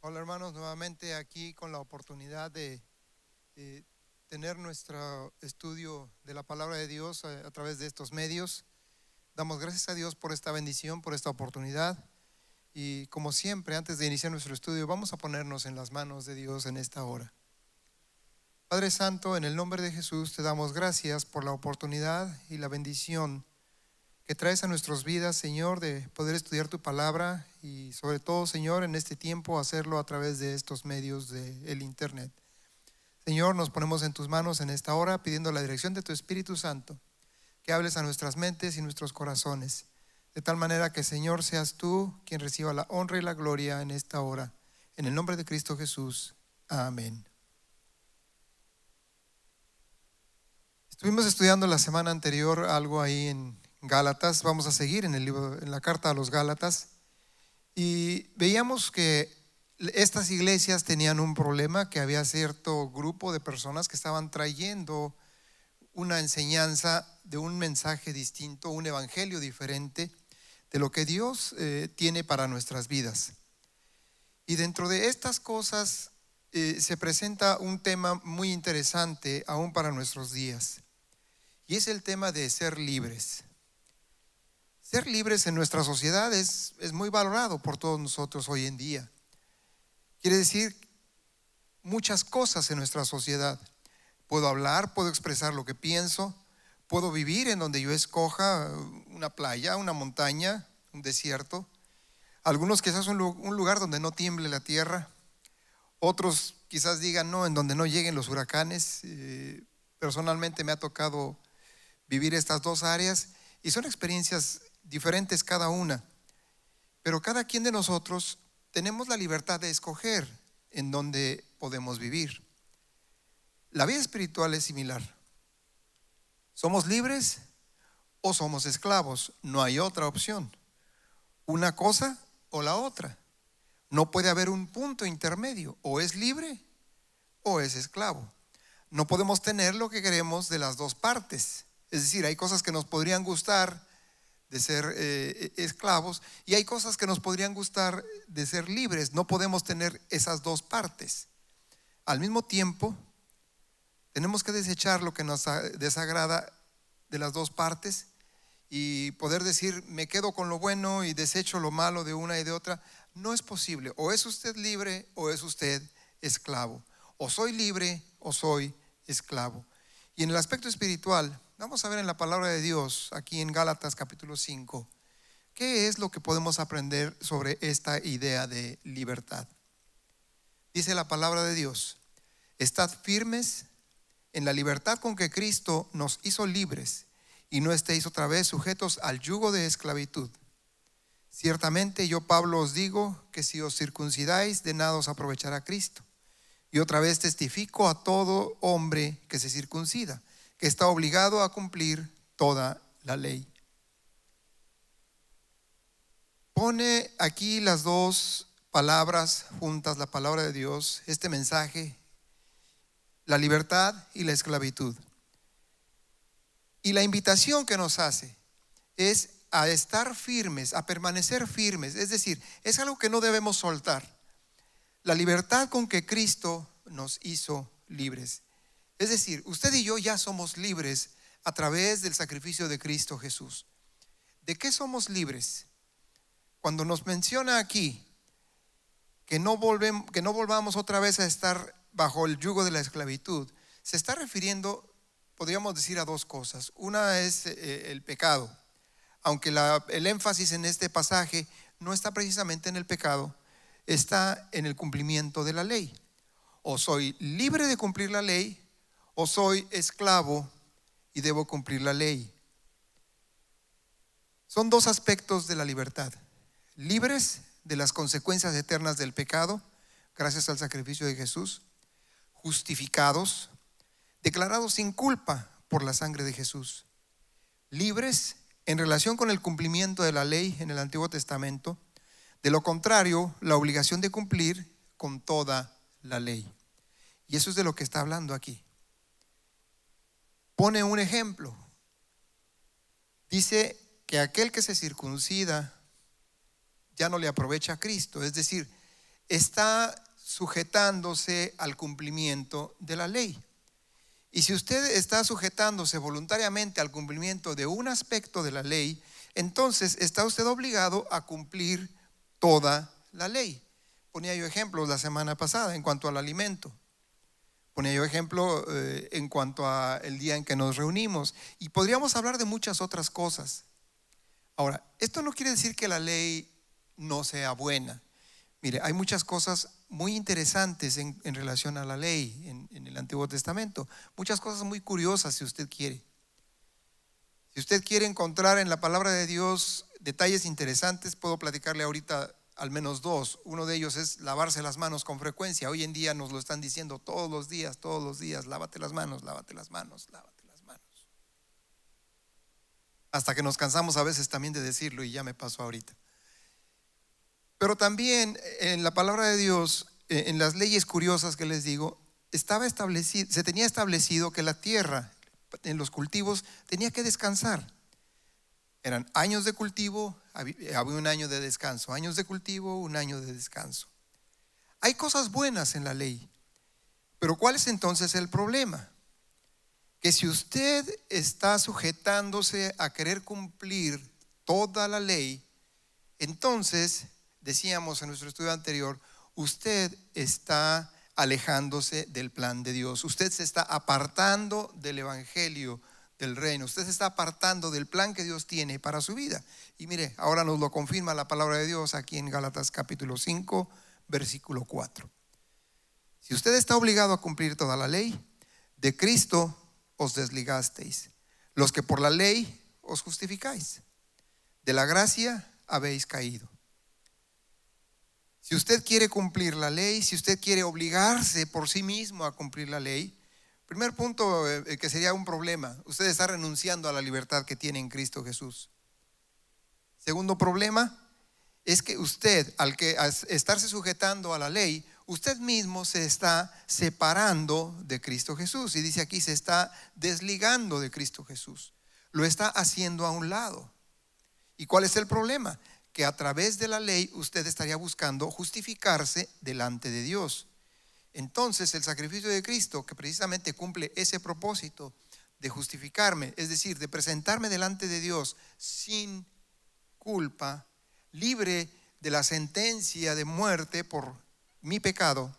Hola hermanos, nuevamente aquí con la oportunidad de tener nuestro estudio de la palabra de Dios a través de estos medios. Damos gracias a Dios por esta bendición, por esta oportunidad. Y como siempre, antes de iniciar nuestro estudio, vamos a ponernos en las manos de Dios en esta hora. Padre Santo, en el nombre de Jesús te damos gracias por la oportunidad y la bendición que traes a nuestras vidas, Señor, de poder estudiar tu palabra y sobre todo, Señor, en este tiempo hacerlo a través de estos medios del internet. Señor, nos ponemos en tus manos en esta hora pidiendo la dirección de tu Espíritu Santo, que hables a nuestras mentes y nuestros corazones, de tal manera que, Señor, seas tú quien reciba la honra y la gloria en esta hora. En el nombre de Cristo Jesús. Amén. Estuvimos estudiando la semana anterior algo ahí en Gálatas. Vamos a seguir en el libro, en la carta a los Gálatas, y veíamos que estas iglesias tenían un problema, que había cierto grupo de personas que estaban trayendo una enseñanza de un mensaje distinto, un evangelio diferente de lo que Dios tiene para nuestras vidas. Y dentro de estas cosas se presenta un tema muy interesante aún para nuestros días, y es el tema de ser libres. Ser libres en nuestra sociedad es muy valorado por todos nosotros hoy en día. Quiere decir muchas cosas en nuestra sociedad. Puedo hablar, puedo expresar lo que pienso, puedo vivir en donde yo escoja, una playa, una montaña, un desierto. Algunos quizás un lugar donde no tiemble la tierra. Otros quizás digan no, en donde no lleguen los huracanes. Personalmente me ha tocado vivir estas dos áreas y son experiencias diferentes cada una, pero cada quien de nosotros tenemos la libertad de escoger en dónde podemos vivir. La vida espiritual es similar. ¿Somos libres o somos esclavos? No hay otra opción. Una cosa o la otra. No puede haber un punto intermedio. O es libre o es esclavo. No podemos tener lo que queremos de las dos partes. Es decir, hay cosas que nos podrían gustar de ser esclavos, y hay cosas que nos podrían gustar de ser libres. No podemos tener esas dos partes. Al mismo tiempo, tenemos que desechar lo que nos desagrada de las dos partes y poder decir, me quedo con lo bueno y desecho lo malo de una y de otra. No es posible. O es usted libre o es usted esclavo. O soy libre o soy esclavo. Y en el aspecto espiritual, vamos a ver en la palabra de Dios, aquí en Gálatas capítulo 5, ¿qué es lo que podemos aprender sobre esta idea de libertad? Dice la palabra de Dios: estad firmes en la libertad con que Cristo nos hizo libres, y no estéis otra vez sujetos al yugo de esclavitud. Ciertamente yo, Pablo, os digo que si os circuncidáis, de nada os aprovechará Cristo. Y otra vez testifico a todo hombre que se circuncida, que está obligado a cumplir toda la ley. Pone aquí las dos palabras juntas, la palabra de Dios, este mensaje, la libertad y la esclavitud. Y la invitación que nos hace es a estar firmes, a permanecer firmes. Es decir, es algo que no debemos soltar. La libertad con que Cristo nos hizo libres. Es decir, usted y yo ya somos libres a través del sacrificio de Cristo Jesús. ¿De qué somos libres? Cuando nos menciona aquí que no volvamos otra vez a estar bajo el yugo de la esclavitud, se está refiriendo, podríamos decir, a dos cosas. Una es el pecado, aunque el énfasis en este pasaje no está precisamente en el pecado, está en el cumplimiento de la ley. O soy libre de cumplir la ley, o soy esclavo y debo cumplir la ley. Son dos aspectos de la libertad: libres de las consecuencias eternas del pecado, gracias al sacrificio de Jesús; justificados, declarados sin culpa por la sangre de Jesús; libres en relación con el cumplimiento de la ley en el Antiguo Testamento. De lo contrario, la obligación de cumplir con toda la ley. Y eso es de lo que está hablando aquí. Pone un ejemplo. Dice que aquel que se circuncida ya no le aprovecha a Cristo. Es decir, está sujetándose al cumplimiento de la ley. Y si usted está sujetándose voluntariamente al cumplimiento de un aspecto de la ley, entonces está usted obligado a cumplir toda la ley. Ponía yo ejemplos la semana pasada en cuanto al alimento. Ponía yo ejemplo en cuanto al día en que nos reunimos. Y podríamos hablar de muchas otras cosas. Ahora, esto no quiere decir que la ley no sea buena. Mire, hay muchas cosas muy interesantes en relación a la ley en el Antiguo Testamento. Muchas cosas muy curiosas si usted quiere. Si usted quiere encontrar en la palabra de Dios detalles interesantes, puedo platicarle ahorita al menos dos. Uno de ellos es lavarse las manos con frecuencia. Hoy en día nos lo están diciendo todos los días, lávate las manos, lávate las manos, lávate las manos. Hasta que nos cansamos a veces también de decirlo y ya me pasó ahorita. Pero también en la palabra de Dios, en las leyes curiosas que les digo, se tenía establecido que la tierra en los cultivos tenía que descansar. Eran años de cultivo, había un año de descanso, años de cultivo, un año de descanso. Hay cosas buenas en la ley, pero ¿cuál es entonces el problema? Que si usted está sujetándose a querer cumplir toda la ley, entonces, decíamos en nuestro estudio anterior, usted está alejándose del plan de Dios. Usted se está apartando del evangelio del reino. Usted se está apartando del plan que Dios tiene para su vida. Y mire, ahora nos lo confirma la palabra de Dios aquí en Gálatas capítulo 5, versículo 4. Si usted está obligado a cumplir toda la ley, de Cristo os desligasteis, los que por la ley os justificáis. De la gracia habéis caído. Si usted quiere cumplir la ley, si usted quiere obligarse por sí mismo a cumplir la ley, primer punto que sería un problema, usted está renunciando a la libertad que tiene en Cristo Jesús. Segundo problema es que usted, al estarse sujetando a la ley, usted mismo se está separando de Cristo Jesús. Y dice aquí, se está desligando de Cristo Jesús. Lo está haciendo a un lado. ¿Y cuál es el problema? Que a través de la ley usted estaría buscando justificarse delante de Dios. Entonces el sacrificio de Cristo, que precisamente cumple ese propósito de justificarme, es decir, de presentarme delante de Dios sin culpa, libre de la sentencia de muerte por mi pecado,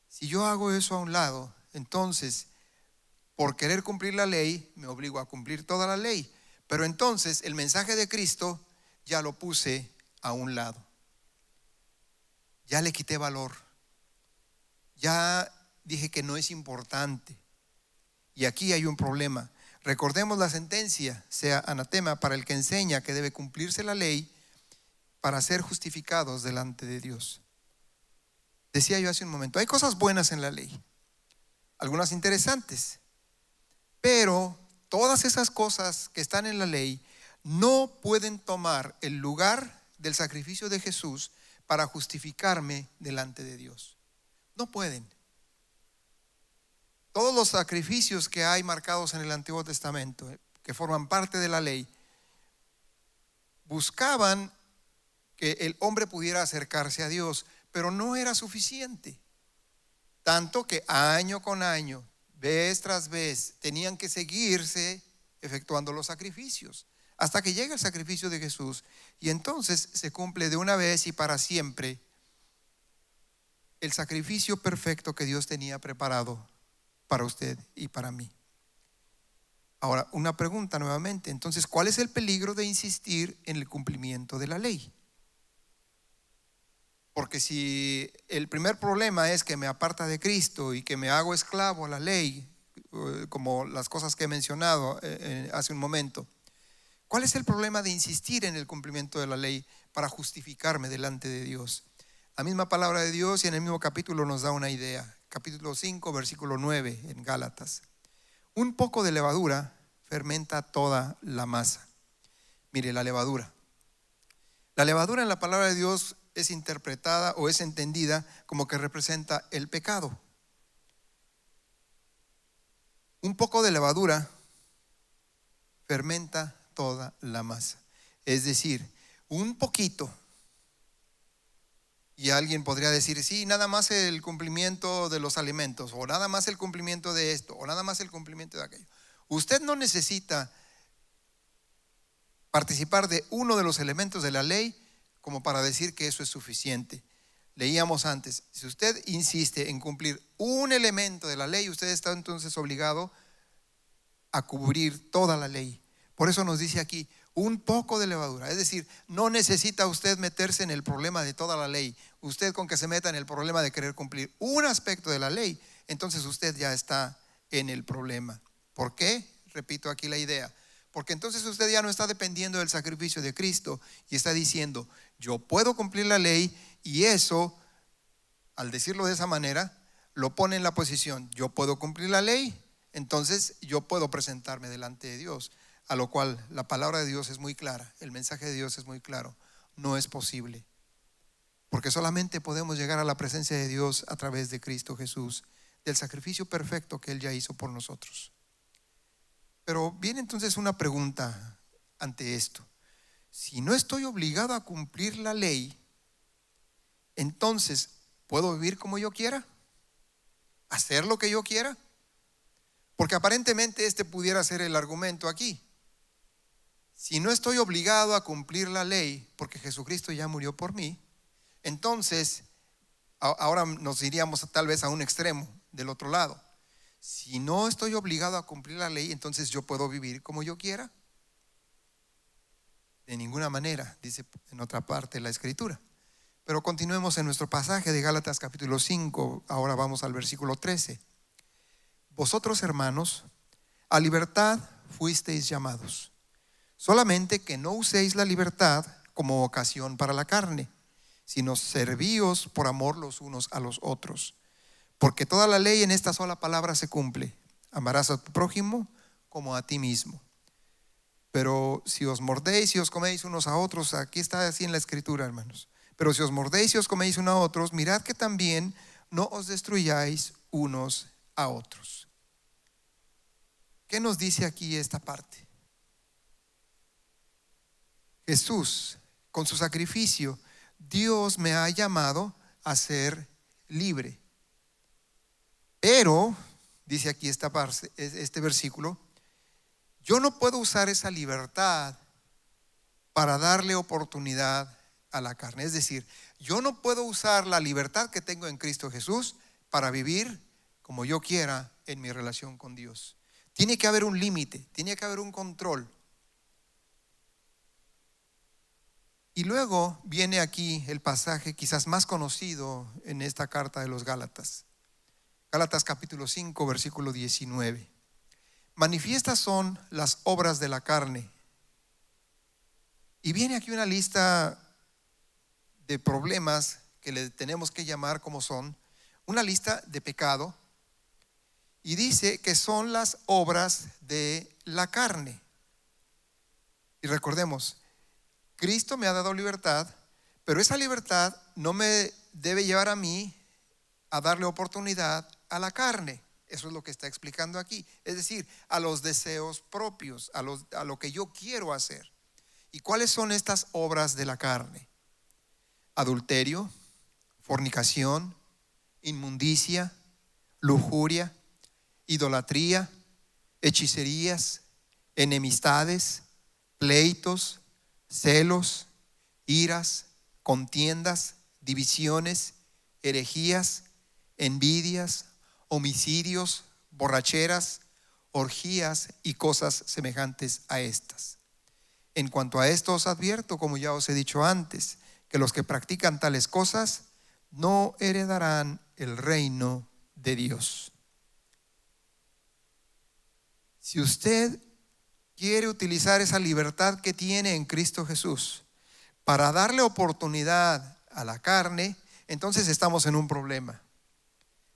si yo hago eso a un lado, entonces por querer cumplir la ley me obligo a cumplir toda la ley. Pero entonces el mensaje de Cristo ya lo puse a un lado. Ya le quité valor. Ya dije que no es importante. Y aquí hay un problema. Recordemos la sentencia, sea anatema para el que enseña que debe cumplirse la ley para ser justificados delante de Dios. Decía yo hace un momento, hay cosas buenas en la ley, algunas interesantes, pero todas esas cosas que están en la ley no pueden tomar el lugar del sacrificio de Jesús para justificarme delante de Dios. No pueden. Todos los sacrificios que hay marcados en el Antiguo Testamento, que forman parte de la ley, buscaban que el hombre pudiera acercarse a Dios, pero no era suficiente. Tanto que año con año, vez tras vez, tenían que seguirse efectuando los sacrificios, hasta que llega el sacrificio de Jesús. Y entonces se cumple de una vez y para siempre el sacrificio perfecto que Dios tenía preparado para usted y para mí. Ahora, una pregunta nuevamente. Entonces, ¿cuál es el peligro de insistir en el cumplimiento de la ley? Porque si el primer problema es que me aparta de Cristo y que me hago esclavo a la ley, como las cosas que he mencionado hace un momento, ¿cuál es el problema de insistir en el cumplimiento de la ley para justificarme delante de Dios? La misma palabra de Dios y en el mismo capítulo nos da una idea. Capítulo 5, versículo 9 en Gálatas. Un poco de levadura fermenta toda la masa. Mire, la levadura. La levadura en la palabra de Dios es interpretada o es entendida como que representa el pecado. Un poco de levadura fermenta toda la masa. Es decir, un poquito Y alguien podría decir, sí, nada más el cumplimiento de los alimentos, o nada más el cumplimiento de esto, o nada más el cumplimiento de aquello. Usted no necesita participar de uno de los elementos de la ley como para decir que eso es suficiente. Leíamos antes, si usted insiste en cumplir un elemento de la ley, usted está entonces obligado a cubrir toda la ley. Por eso nos dice aquí, un poco de levadura. Es decir, no necesita usted meterse en el problema de toda la ley. Usted con que se meta en el problema de querer cumplir un aspecto de la ley, entonces usted ya está en el problema. ¿Por qué? Repito aquí la idea. Porque entonces usted ya no está dependiendo del sacrificio de Cristo y está diciendo, yo puedo cumplir la ley, y eso, al decirlo de esa manera, lo pone en la posición, yo puedo cumplir la ley, entonces yo puedo presentarme delante de Dios. A lo cual la palabra de Dios es muy clara, el mensaje de Dios es muy claro, no es posible. Porque solamente podemos llegar a la presencia de Dios a través de Cristo Jesús, del sacrificio perfecto que Él ya hizo por nosotros. Pero viene entonces una pregunta ante esto. Si no estoy obligado a cumplir la ley, entonces, ¿puedo vivir como yo quiera? ¿Hacer lo que yo quiera? Porque aparentemente este pudiera ser el argumento aquí. Si no estoy obligado a cumplir la ley, porque Jesucristo ya murió por mí, entonces, ahora nos iríamos tal vez a un extremo del otro lado. Si no estoy obligado a cumplir la ley, entonces yo puedo vivir como yo quiera. De ninguna manera, dice en otra parte la Escritura. Pero continuemos en nuestro pasaje de Gálatas capítulo 5, ahora vamos al versículo 13. Vosotros, hermanos, a libertad fuisteis llamados, solamente que no uséis la libertad como ocasión para la carne, sino servíos por amor los unos a los otros. Porque toda la ley en esta sola palabra se cumple: amarás a tu prójimo como a ti mismo. Pero si os mordéis y os coméis unos a otros, aquí está así en la Escritura, hermanos. Pero si os mordéis y os coméis unos a otros, mirad que también no os destruyáis unos a otros. ¿Qué nos dice aquí esta parte? Jesús, con su sacrificio, Dios me ha llamado a ser libre. Pero, dice aquí este versículo, yo no puedo usar esa libertad para darle oportunidad a la carne. Es decir, yo no puedo usar la libertad que tengo en Cristo Jesús para vivir como yo quiera en mi relación con Dios. Tiene que haber un límite, tiene que haber un control. Y luego viene aquí el pasaje quizás más conocido en esta carta de los Gálatas. Gálatas capítulo 5, versículo 19. Manifiestas son las obras de la carne. Y viene aquí una lista de problemas que le tenemos que llamar como son, una lista de pecado, y dice que son las obras de la carne. Y recordemos, Cristo me ha dado libertad, pero esa libertad no me debe llevar a mí a darle oportunidad a la carne. Eso es lo que está explicando aquí. Es decir, a los deseos propios, a lo que yo quiero hacer. ¿Y cuáles son estas obras de la carne? Adulterio, fornicación, inmundicia, lujuria, idolatría, hechicerías, enemistades, pleitos, celos, iras, contiendas, divisiones, herejías, envidias, homicidios, borracheras, orgías y cosas semejantes a estas. En cuanto a esto os advierto, como ya os he dicho antes, que los que practican tales cosas no heredarán el reino de Dios. Si usted quiere utilizar esa libertad que tiene en Cristo Jesús para darle oportunidad a la carne, entonces estamos en un problema.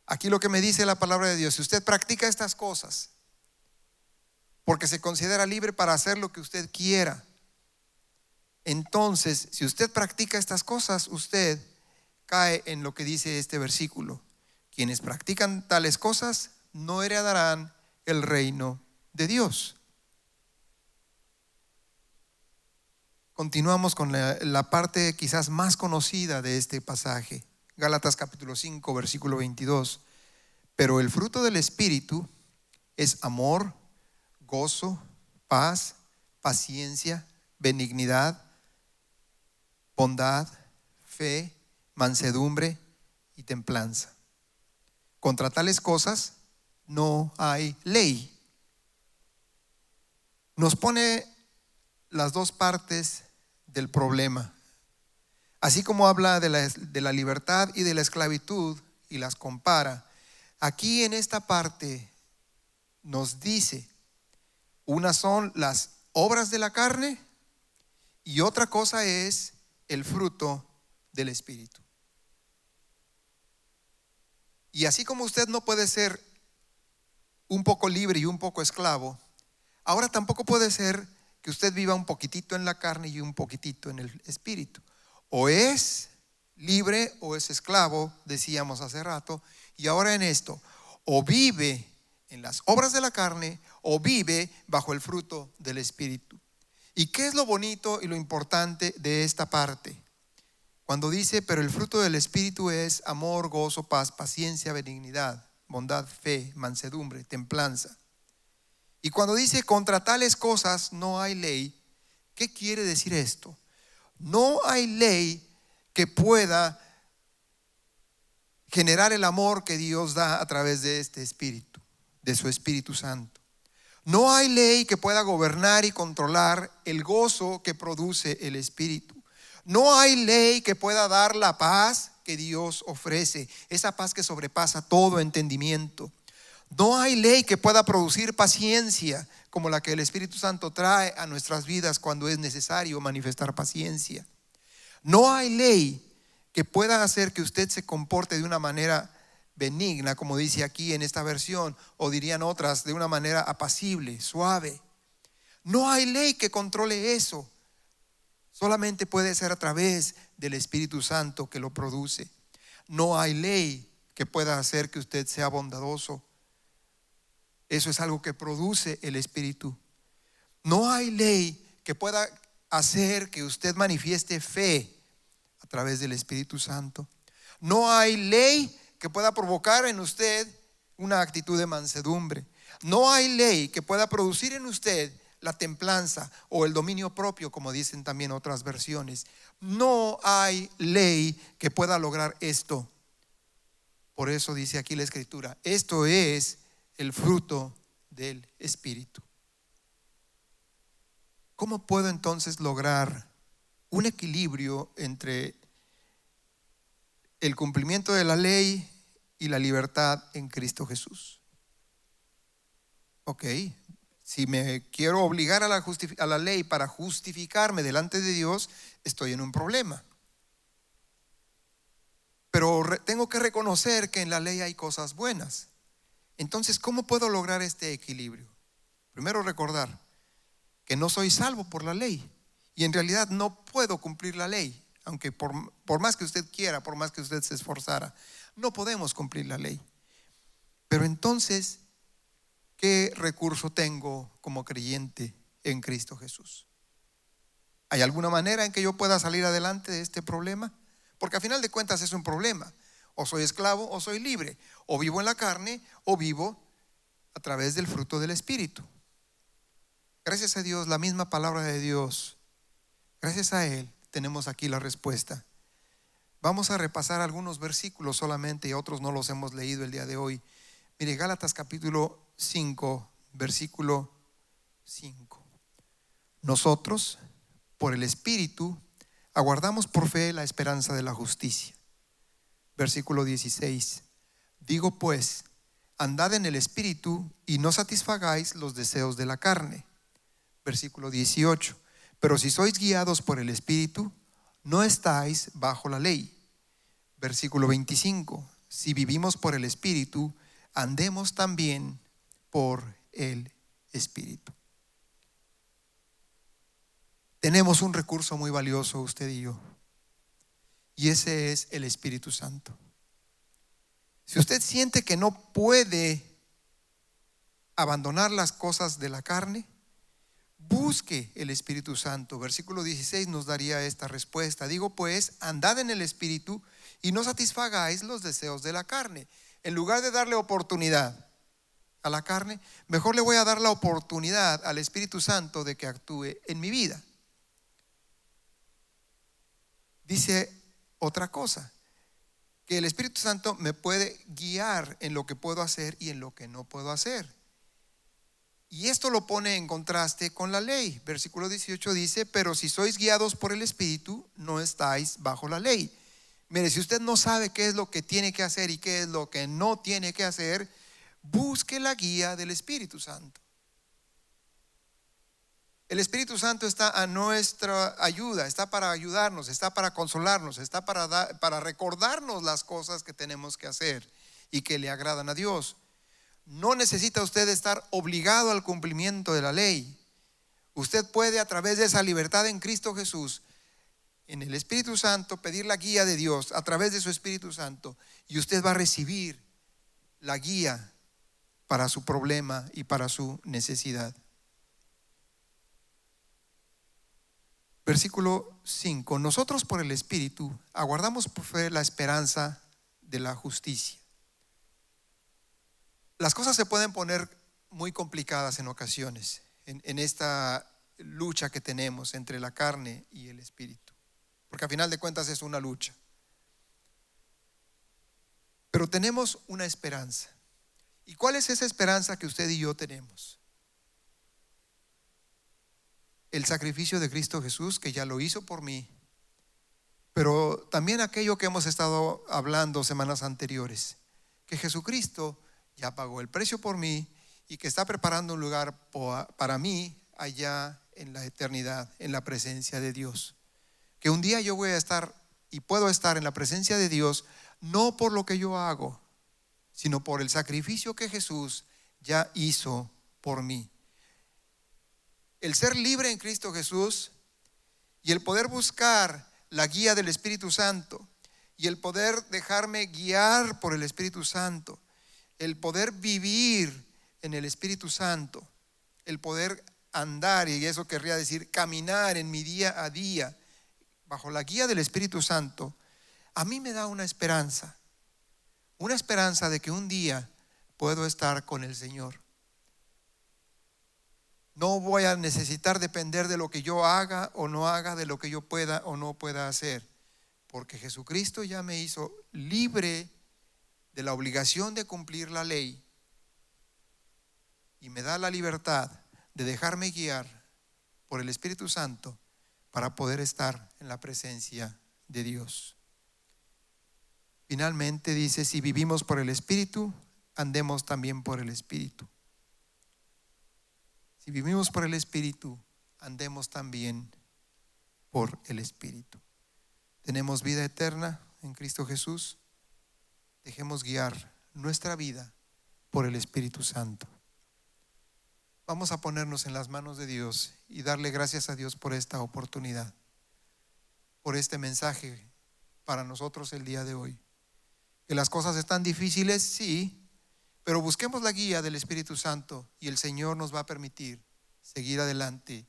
Aquí lo que me dice la palabra de Dios: si usted practica estas cosas porque se considera libre para hacer lo que usted quiera, entonces si usted practica estas cosas, usted cae en lo que dice este versículo: quienes practican tales cosas no heredarán el reino de Dios. continuamos con la parte quizás más conocida de este pasaje. Gálatas capítulo 5, versículo 22. Pero el fruto del Espíritu es amor, gozo, paz, paciencia, benignidad, bondad, fe, mansedumbre y templanza. Contra tales cosas no hay ley. Nos pone las dos partes del problema. Así como habla de la libertad y de la esclavitud y las compara, aquí en esta parte nos dice, unas son las obras de la carne y otra cosa es el fruto del Espíritu. Y así como usted no puede ser un poco libre y un poco esclavo, ahora tampoco puede ser que usted viva un poquitito en la carne y un poquitito en el Espíritu. O es libre o es esclavo, decíamos hace rato, y ahora en esto, o vive en las obras de la carne o vive bajo el fruto del Espíritu. ¿Y qué es lo bonito y lo importante de esta parte? Cuando dice, pero el fruto del Espíritu es amor, gozo, paz, paciencia, benignidad, bondad, fe, mansedumbre, templanza. Y cuando dice, contra tales cosas no hay ley, ¿qué quiere decir esto? No hay ley que pueda generar el amor que Dios da a través de este Espíritu, de su Espíritu Santo. No hay ley que pueda gobernar y controlar el gozo que produce el Espíritu. No hay ley que pueda dar la paz que Dios ofrece, esa paz que sobrepasa todo entendimiento. No hay ley que pueda producir paciencia como la que el Espíritu Santo trae a nuestras vidas cuando es necesario manifestar paciencia. No hay ley que pueda hacer que usted se comporte de una manera benigna, como dice aquí en esta versión, o dirían otras, de una manera apacible, suave. No hay ley que controle eso. Solamente puede ser a través del Espíritu Santo que lo produce. No hay ley que pueda hacer que usted sea bondadoso. Eso es algo que produce el Espíritu. No hay ley que pueda hacer que usted manifieste fe a través del Espíritu Santo. No hay ley que pueda provocar en usted una actitud de mansedumbre. No hay ley que pueda producir en usted la templanza o el dominio propio, como dicen también otras versiones. No hay ley que pueda lograr esto. Por eso dice aquí la Escritura, esto es el fruto del Espíritu. ¿Cómo puedo entonces lograr un equilibrio entre el cumplimiento de la ley y la libertad en Cristo Jesús? Ok, si me quiero obligar a la ley para justificarme delante de Dios, estoy en un problema. Pero tengo que reconocer que en la ley hay cosas buenas. Entonces, ¿cómo puedo lograr este equilibrio? Primero, recordar que no soy salvo por la ley y en realidad no puedo cumplir la ley, aunque por más que usted quiera, por más que usted se esforzara, no podemos cumplir la ley. Pero entonces, ¿qué recurso tengo como creyente en Cristo Jesús? ¿Hay alguna manera en que yo pueda salir adelante de este problema? Porque a final de cuentas es un problema. O soy esclavo o soy libre. O vivo en la carne o vivo a través del fruto del Espíritu. Gracias a Dios, la misma palabra de Dios, gracias a Él tenemos aquí la respuesta. Vamos a repasar algunos versículos solamente y otros no los hemos leído el día de hoy. Mire, Gálatas capítulo 5, versículo 5. Nosotros, por el Espíritu, aguardamos por fe la esperanza de la justicia. Versículo 16. Digo pues, andad en el Espíritu y no satisfagáis los deseos de la carne. Versículo 18. Pero si sois guiados por el Espíritu, no estáis bajo la ley. Versículo 25. Si vivimos por el Espíritu, andemos también por el Espíritu. Tenemos un recurso muy valioso, usted y yo, y ese es el Espíritu Santo. Si usted siente que no puede abandonar las cosas de la carne, busque el Espíritu Santo. Versículo 16 nos daría esta respuesta. Digo pues, andad en el Espíritu y no satisfagáis los deseos de la carne. En lugar de darle oportunidad a la carne, mejor le voy a dar la oportunidad al Espíritu Santo de que actúe en mi vida. Dice otra cosa, que el Espíritu Santo me puede guiar en lo que puedo hacer y en lo que no puedo hacer. Y esto lo pone en contraste con la ley. Versículo 18 dice, pero si sois guiados por el Espíritu, no estáis bajo la ley. Mire, si usted no sabe qué es lo que tiene que hacer y qué es lo que no tiene que hacer, busque la guía del Espíritu Santo. El Espíritu Santo está a nuestra ayuda, está para ayudarnos, está para consolarnos, está para recordarnos las cosas que tenemos que hacer y que le agradan a Dios. No necesita usted estar obligado al cumplimiento de la ley. Usted puede, a través de esa libertad en Cristo Jesús, en el Espíritu Santo, pedir la guía de Dios a través de su Espíritu Santo, y usted va a recibir la guía para su problema y para su necesidad. Versículo 5. Nosotros por el Espíritu aguardamos por fe la esperanza de la justicia. Las cosas se pueden poner muy complicadas en ocasiones en esta lucha que tenemos entre la carne y el Espíritu, porque a final de cuentas es una lucha. Pero tenemos una esperanza. ¿Y cuál es esa esperanza que usted y yo tenemos? El sacrificio de Cristo Jesús, que ya lo hizo por mí, pero también aquello que hemos estado hablando semanas anteriores, que Jesucristo ya pagó el precio por mí y que está preparando un lugar para mí allá en la eternidad, en la presencia de Dios. Que un día yo voy a estar y puedo estar en la presencia de Dios, no por lo que yo hago, sino por el sacrificio que Jesús ya hizo por mí. El ser libre en Cristo Jesús y el poder buscar la guía del Espíritu Santo y el poder dejarme guiar por el Espíritu Santo, el poder vivir en el Espíritu Santo, el poder andar, y eso querría decir caminar en mi día a día bajo la guía del Espíritu Santo, a mí me da una esperanza de que un día puedo estar con el Señor. No voy a necesitar depender de lo que yo haga o no haga, de lo que yo pueda o no pueda hacer, porque Jesucristo ya me hizo libre de la obligación de cumplir la ley y me da la libertad de dejarme guiar por el Espíritu Santo para poder estar en la presencia de Dios. Finalmente dice, si vivimos por el Espíritu, andemos también por el Espíritu. Si vivimos por el Espíritu, andemos también por el Espíritu. Tenemos vida eterna en Cristo Jesús. Dejemos guiar nuestra vida por el Espíritu Santo. Vamos a ponernos en las manos de Dios y darle gracias a Dios por esta oportunidad, por este mensaje para nosotros el día de hoy. Que las cosas están difíciles, sí, pero busquemos la guía del Espíritu Santo y el Señor nos va a permitir seguir adelante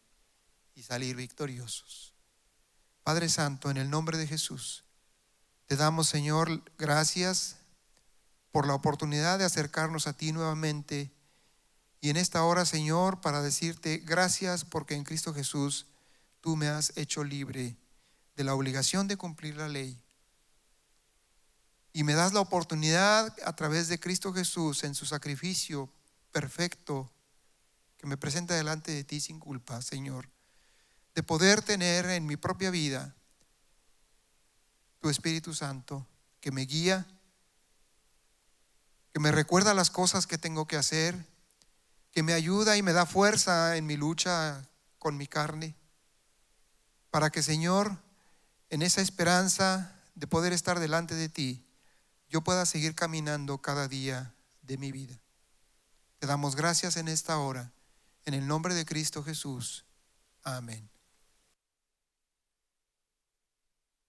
y salir victoriosos. Padre Santo, en el nombre de Jesús, te damos, Señor, gracias por la oportunidad de acercarnos a ti nuevamente. Y en esta hora, Señor, para decirte gracias porque en Cristo Jesús tú me has hecho libre de la obligación de cumplir la ley. Y me das la oportunidad a través de Cristo Jesús en su sacrificio perfecto que me presenta delante de ti sin culpa, Señor, de poder tener en mi propia vida tu Espíritu Santo que me guía, que me recuerda las cosas que tengo que hacer, que me ayuda y me da fuerza en mi lucha con mi carne, para que, Señor, en esa esperanza de poder estar delante de ti, yo pueda seguir caminando cada día de mi vida. Te damos gracias en esta hora, en el nombre de Cristo Jesús. Amén.